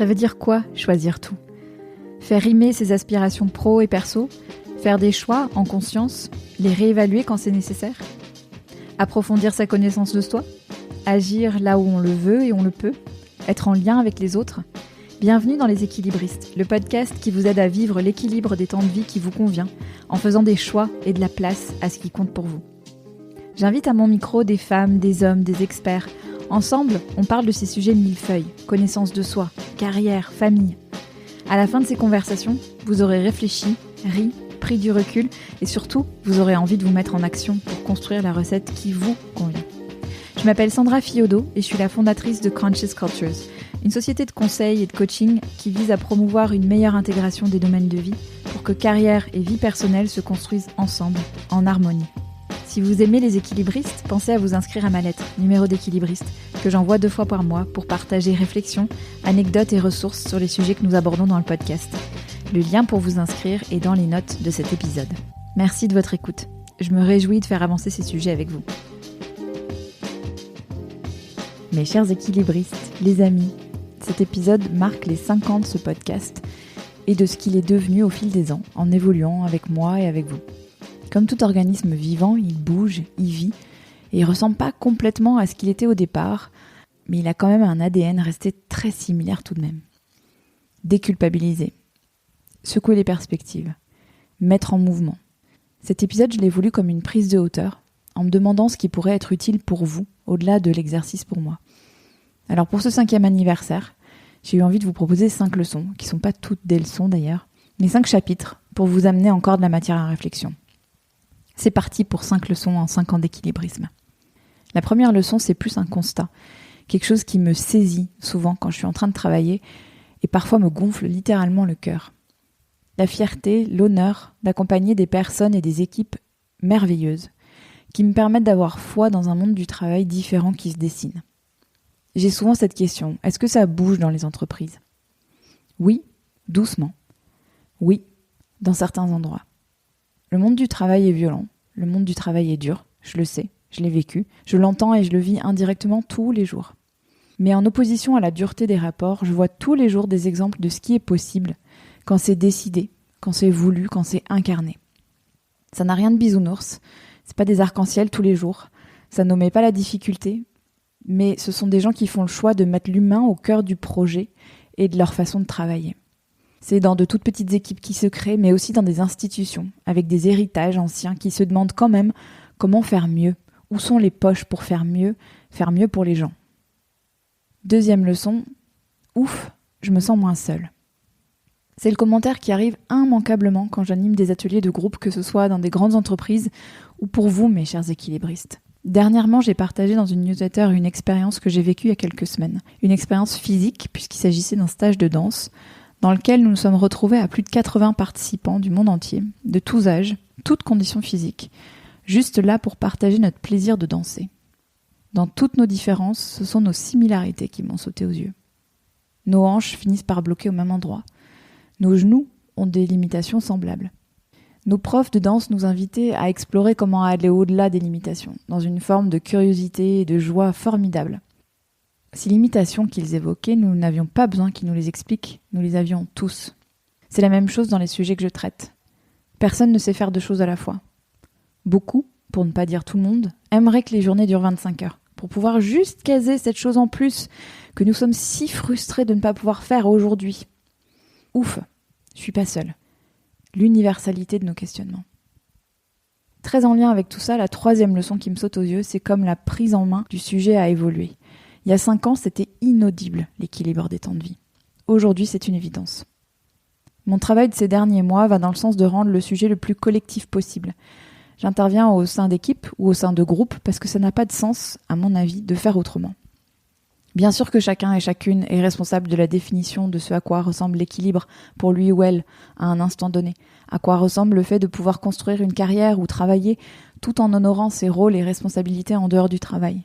Ça veut dire quoi, choisir tout ? Faire rimer ses aspirations pro et perso, faire des choix en conscience, les réévaluer quand c'est nécessaire ? Approfondir sa connaissance de soi ? Agir là où on le veut et on le peut ? Être en lien avec les autres ? Bienvenue dans Les Équilibristes, le podcast qui vous aide à vivre l'équilibre des temps de vie qui vous convient, en faisant des choix et de la place à ce qui compte pour vous. J'invite à mon micro des femmes, des hommes, des experts. Ensemble, on parle de ces sujets millefeuilles, connaissance de soi, carrière, famille. À la fin de ces conversations, vous aurez réfléchi, ri, pris du recul et surtout, vous aurez envie de vous mettre en action pour construire la recette qui vous convient. Je m'appelle Sandra Fiodo et je suis la fondatrice de Conscious Cultures, une société de conseil et de coaching qui vise à promouvoir une meilleure intégration des domaines de vie pour que carrière et vie personnelle se construisent ensemble, en harmonie. Si vous aimez les équilibristes, pensez à vous inscrire à ma lettre, numéro d'équilibriste, que j'envoie 2 fois par mois pour partager réflexions, anecdotes et ressources sur les sujets que nous abordons dans le podcast. Le lien pour vous inscrire est dans les notes de cet épisode. Merci de votre écoute. Je me réjouis de faire avancer ces sujets avec vous. Mes chers équilibristes, les amis, cet épisode marque les 5 ans de ce podcast et de ce qu'il est devenu au fil des ans, en évoluant avec moi et avec vous. Comme tout organisme vivant, il bouge, il vit, et il ressemble pas complètement à ce qu'il était au départ, mais il a quand même un ADN resté très similaire tout de même. Déculpabiliser, secouer les perspectives, mettre en mouvement. Cet épisode, je l'ai voulu comme une prise de hauteur, en me demandant ce qui pourrait être utile pour vous, au-delà de l'exercice pour moi. Alors pour ce 5e anniversaire, j'ai eu envie de vous proposer 5 leçons, qui sont pas toutes des leçons d'ailleurs, mais 5 chapitres pour vous amener encore de la matière à réflexion. C'est parti pour 5 leçons en 5 ans d'équilibrisme. La première leçon, c'est plus un constat, quelque chose qui me saisit souvent quand je suis en train de travailler et parfois me gonfle littéralement le cœur. La fierté, l'honneur d'accompagner des personnes et des équipes merveilleuses qui me permettent d'avoir foi dans un monde du travail différent qui se dessine. J'ai souvent cette question, est-ce que ça bouge dans les entreprises ? Oui, doucement. Oui, dans certains endroits. Le monde du travail est violent, le monde du travail est dur, je le sais, je l'ai vécu, je l'entends et je le vis indirectement tous les jours. Mais en opposition à la dureté des rapports, je vois tous les jours des exemples de ce qui est possible quand c'est décidé, quand c'est voulu, quand c'est incarné. Ça n'a rien de bisounours, c'est pas des arcs-en-ciel tous les jours, ça n'omet pas la difficulté, mais ce sont des gens qui font le choix de mettre l'humain au cœur du projet et de leur façon de travailler. C'est dans de toutes petites équipes qui se créent, mais aussi dans des institutions, avec des héritages anciens qui se demandent quand même comment faire mieux, où sont les poches pour faire mieux pour les gens. Deuxième leçon, ouf, je me sens moins seule. C'est le commentaire qui arrive immanquablement quand j'anime des ateliers de groupe, que ce soit dans des grandes entreprises ou pour vous, mes chers équilibristes. Dernièrement, j'ai partagé dans une newsletter une expérience que j'ai vécue il y a quelques semaines. Une expérience physique, puisqu'il s'agissait d'un stage de danse, dans lequel nous nous sommes retrouvés à plus de 80 participants du monde entier, de tous âges, toutes conditions physiques, juste là pour partager notre plaisir de danser. Dans toutes nos différences, ce sont nos similarités qui m'ont sauté aux yeux. Nos hanches finissent par bloquer au même endroit. Nos genoux ont des limitations semblables. Nos profs de danse nous invitaient à explorer comment aller au-delà des limitations, dans une forme de curiosité et de joie formidable. Ces limitations qu'ils évoquaient, nous n'avions pas besoin qu'ils nous les expliquent, nous les avions tous. C'est la même chose dans les sujets que je traite. Personne ne sait faire 2 choses à la fois. Beaucoup, pour ne pas dire tout le monde, aimeraient que les journées durent 25 heures, pour pouvoir juste caser cette chose en plus que nous sommes si frustrés de ne pas pouvoir faire aujourd'hui. Ouf, je suis pas seule. L'universalité de nos questionnements. Très en lien avec tout ça, la 3e leçon qui me saute aux yeux, c'est comme la prise en main du sujet a évolué. Il y a 5 ans, c'était inaudible, l'équilibre des temps de vie. Aujourd'hui, c'est une évidence. Mon travail de ces derniers mois va dans le sens de rendre le sujet le plus collectif possible. J'interviens au sein d'équipes ou au sein de groupes parce que ça n'a pas de sens, à mon avis, de faire autrement. Bien sûr que chacun et chacune est responsable de la définition de ce à quoi ressemble l'équilibre pour lui ou elle à un instant donné, à quoi ressemble le fait de pouvoir construire une carrière ou travailler tout en honorant ses rôles et responsabilités en dehors du travail.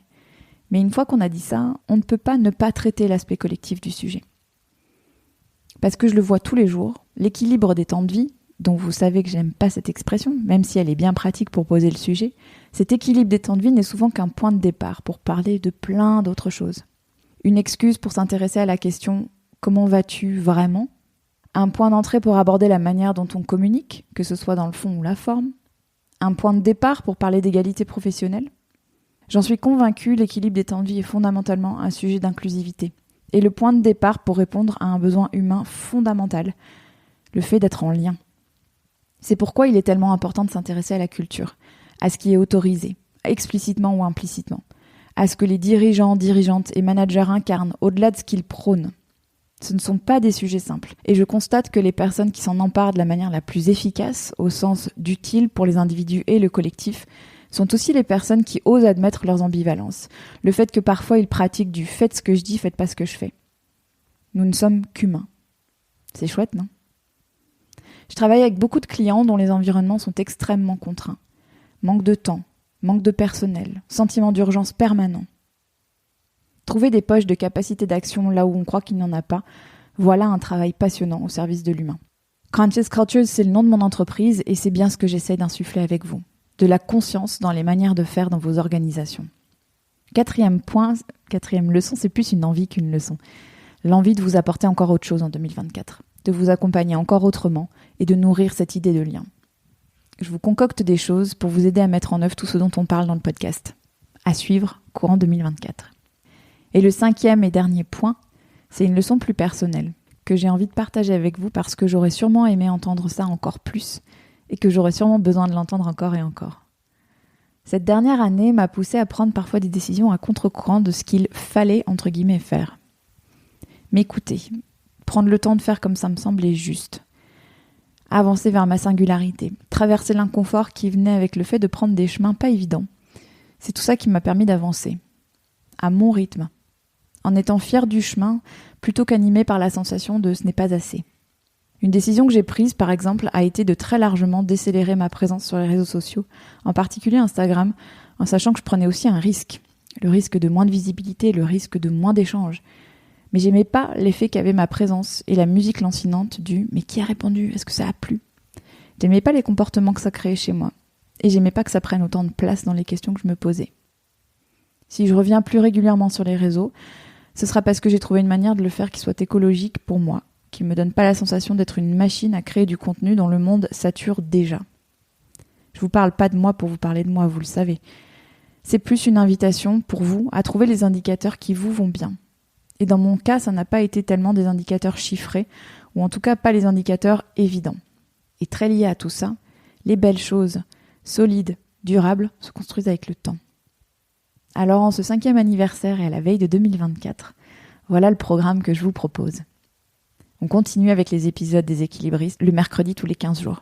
Mais une fois qu'on a dit ça, on ne peut pas ne pas traiter l'aspect collectif du sujet. Parce que je le vois tous les jours, l'équilibre des temps de vie, dont vous savez que j'aime pas cette expression, même si elle est bien pratique pour poser le sujet, cet équilibre des temps de vie n'est souvent qu'un point de départ pour parler de plein d'autres choses. Une excuse pour s'intéresser à la question Comment vas-tu vraiment ? Un point d'entrée pour aborder la manière dont on communique, que ce soit dans le fond ou la forme. Un point de départ pour parler d'égalité professionnelle. J'en suis convaincue, l'équilibre des temps de vie est fondamentalement un sujet d'inclusivité. Et le point de départ pour répondre à un besoin humain fondamental, le fait d'être en lien. C'est pourquoi il est tellement important de s'intéresser à la culture, à ce qui est autorisé, explicitement ou implicitement, à ce que les dirigeants, dirigeantes et managers incarnent au-delà de ce qu'ils prônent. Ce ne sont pas des sujets simples, et je constate que les personnes qui s'en emparent de la manière la plus efficace, au sens d'utile pour les individus et le collectif, sont aussi les personnes qui osent admettre leurs ambivalences, le fait que parfois ils pratiquent du « faites ce que je dis, faites pas ce que je fais ». Nous ne sommes qu'humains. C'est chouette, non ? Je travaille avec beaucoup de clients dont les environnements sont extrêmement contraints. Manque de temps, manque de personnel, sentiment d'urgence permanent. Trouver des poches de capacité d'action là où on croit qu'il n'y en a pas, voilà un travail passionnant au service de l'humain. Conscious Cultures, c'est le nom de mon entreprise et c'est bien ce que j'essaie d'insuffler avec vous. De la conscience dans les manières de faire dans vos organisations. Quatrième leçon, c'est plus une envie qu'une leçon. L'envie de vous apporter encore autre chose en 2024, de vous accompagner encore autrement et de nourrir cette idée de lien. Je vous concocte des choses pour vous aider à mettre en œuvre tout ce dont on parle dans le podcast. À suivre courant 2024. Et le cinquième et dernier point, c'est une leçon plus personnelle que j'ai envie de partager avec vous parce que j'aurais sûrement aimé entendre ça encore plus et que j'aurais sûrement besoin de l'entendre encore et encore. Cette dernière année m'a poussée à prendre parfois des décisions à contre-courant de ce qu'il fallait, entre guillemets, faire. M'écouter, prendre le temps de faire comme ça me semblait juste. Avancer vers ma singularité, traverser l'inconfort qui venait avec le fait de prendre des chemins pas évidents. C'est tout ça qui m'a permis d'avancer. À mon rythme. En étant fière du chemin, plutôt qu'animée par la sensation de « ce n'est pas assez ». Une décision que j'ai prise, par exemple, a été de très largement décélérer ma présence sur les réseaux sociaux, en particulier Instagram, en sachant que je prenais aussi un risque. Le risque de moins de visibilité, le risque de moins d'échanges. Mais j'aimais pas l'effet qu'avait ma présence et la musique lancinante du « mais qui a répondu ? Est-ce que ça a plu ?» J'aimais pas les comportements que ça créait chez moi. Et j'aimais pas que ça prenne autant de place dans les questions que je me posais. Si je reviens plus régulièrement sur les réseaux, ce sera parce que j'ai trouvé une manière de le faire qui soit écologique pour moi, qui me donne pas la sensation d'être une machine à créer du contenu dont le monde sature déjà. Je vous parle pas de moi pour vous parler de moi, vous le savez. C'est plus une invitation pour vous à trouver les indicateurs qui vous vont bien. Et dans mon cas, ça n'a pas été tellement des indicateurs chiffrés, ou en tout cas pas les indicateurs évidents. Et très lié à tout ça, les belles choses, solides, durables, se construisent avec le temps. Alors en ce 5e anniversaire et à la veille de 2024, voilà le programme que je vous propose. On continue avec les épisodes des équilibristes le mercredi tous les 15 jours.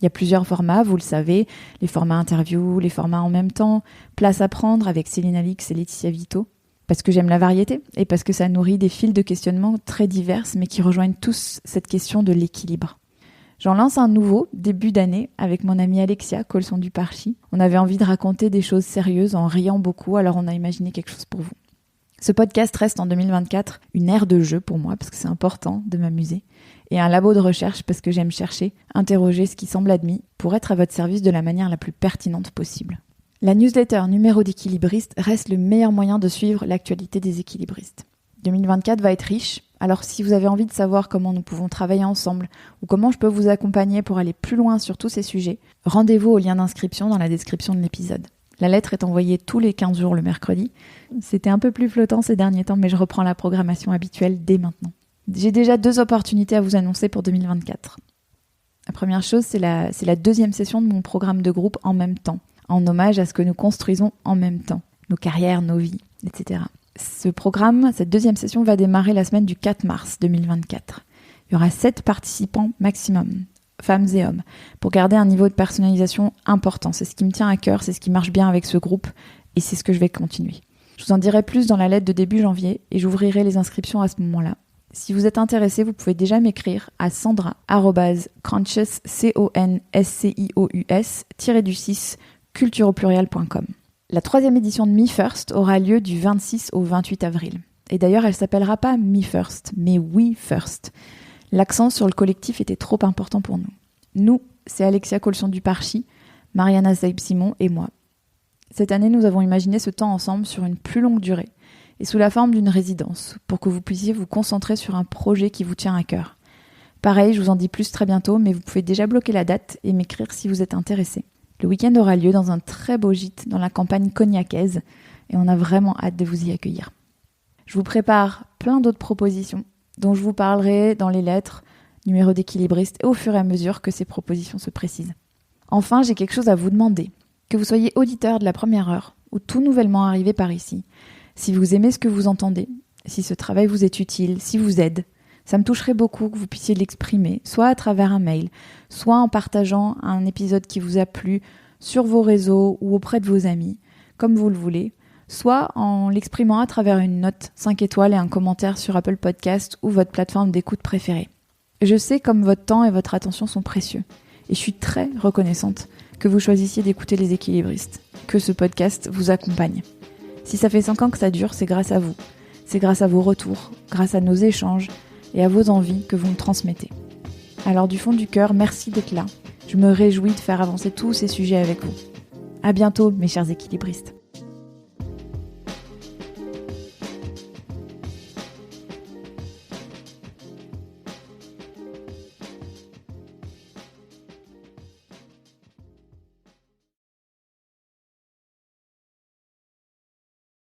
Il y a plusieurs formats, vous le savez, les formats interview, les formats en même temps, place à prendre avec Céline Alix et Laetitia Vito, parce que j'aime la variété et parce que ça nourrit des fils de questionnement très divers mais qui rejoignent tous cette question de l'équilibre. J'en lance un nouveau, début d'année, avec mon amie Alexia, Colson du Parchi. On avait envie de raconter des choses sérieuses en riant beaucoup, alors on a imaginé quelque chose pour vous. Ce podcast reste en 2024 une aire de jeu pour moi, parce que c'est important de m'amuser, et un labo de recherche parce que j'aime chercher, interroger ce qui semble admis, pour être à votre service de la manière la plus pertinente possible. La newsletter numéro d'équilibristes reste le meilleur moyen de suivre l'actualité des équilibristes. 2024 va être riche, alors si vous avez envie de savoir comment nous pouvons travailler ensemble ou comment je peux vous accompagner pour aller plus loin sur tous ces sujets, rendez-vous au lien d'inscription dans la description de l'épisode. La lettre est envoyée tous les 15 jours le mercredi. C'était un peu plus flottant ces derniers temps, mais je reprends la programmation habituelle dès maintenant. J'ai déjà 2 opportunités à vous annoncer pour 2024. La première chose, c'est la 2e session de mon programme de groupe en même temps, en hommage à ce que nous construisons en même temps, nos carrières, nos vies, etc. Ce programme, cette 2e session va démarrer la semaine du 4 mars 2024. Il y aura 7 participants maximum, femmes et hommes, pour garder un niveau de personnalisation important. C'est ce qui me tient à cœur, c'est ce qui marche bien avec ce groupe et c'est ce que je vais continuer. Je vous en dirai plus dans la lettre de début janvier et j'ouvrirai les inscriptions à ce moment-là. Si vous êtes intéressé, vous pouvez déjà m'écrire à sandra@conscious-culture-au-pluriel.com. La 3e édition de Me First aura lieu du 26 au 28 avril. Et d'ailleurs, elle s'appellera pas Me First, mais We First. L'accent sur le collectif était trop important pour nous. Nous, c'est Alexia Colson du Parchi, Mariana Zaib-Simon et moi. Cette année, nous avons imaginé ce temps ensemble sur une plus longue durée et sous la forme d'une résidence, pour que vous puissiez vous concentrer sur un projet qui vous tient à cœur. Pareil, je vous en dis plus très bientôt, mais vous pouvez déjà bloquer la date et m'écrire si vous êtes intéressé. Le week-end aura lieu dans un très beau gîte dans la campagne cognacaise et on a vraiment hâte de vous y accueillir. Je vous prépare plein d'autres propositions dont je vous parlerai dans les lettres, numéro d'équilibriste et au fur et à mesure que ces propositions se précisent. Enfin, j'ai quelque chose à vous demander. Que vous soyez auditeur de la première heure ou tout nouvellement arrivé par ici, si vous aimez ce que vous entendez, si ce travail vous est utile, si vous aide, ça me toucherait beaucoup que vous puissiez l'exprimer, soit à travers un mail, soit en partageant un épisode qui vous a plu sur vos réseaux ou auprès de vos amis, comme vous le voulez, soit en l'exprimant à travers une note 5 étoiles et un commentaire sur Apple Podcast ou votre plateforme d'écoute préférée. Je sais comme votre temps et votre attention sont précieux, et je suis très reconnaissante que vous choisissiez d'écouter les équilibristes, que ce podcast vous accompagne. Si ça fait 5 ans que ça dure, c'est grâce à vous. C'est grâce à vos retours, grâce à nos échanges et à vos envies que vous me transmettez. Alors du fond du cœur, merci d'être là. Je me réjouis de faire avancer tous ces sujets avec vous. À bientôt, mes chers équilibristes.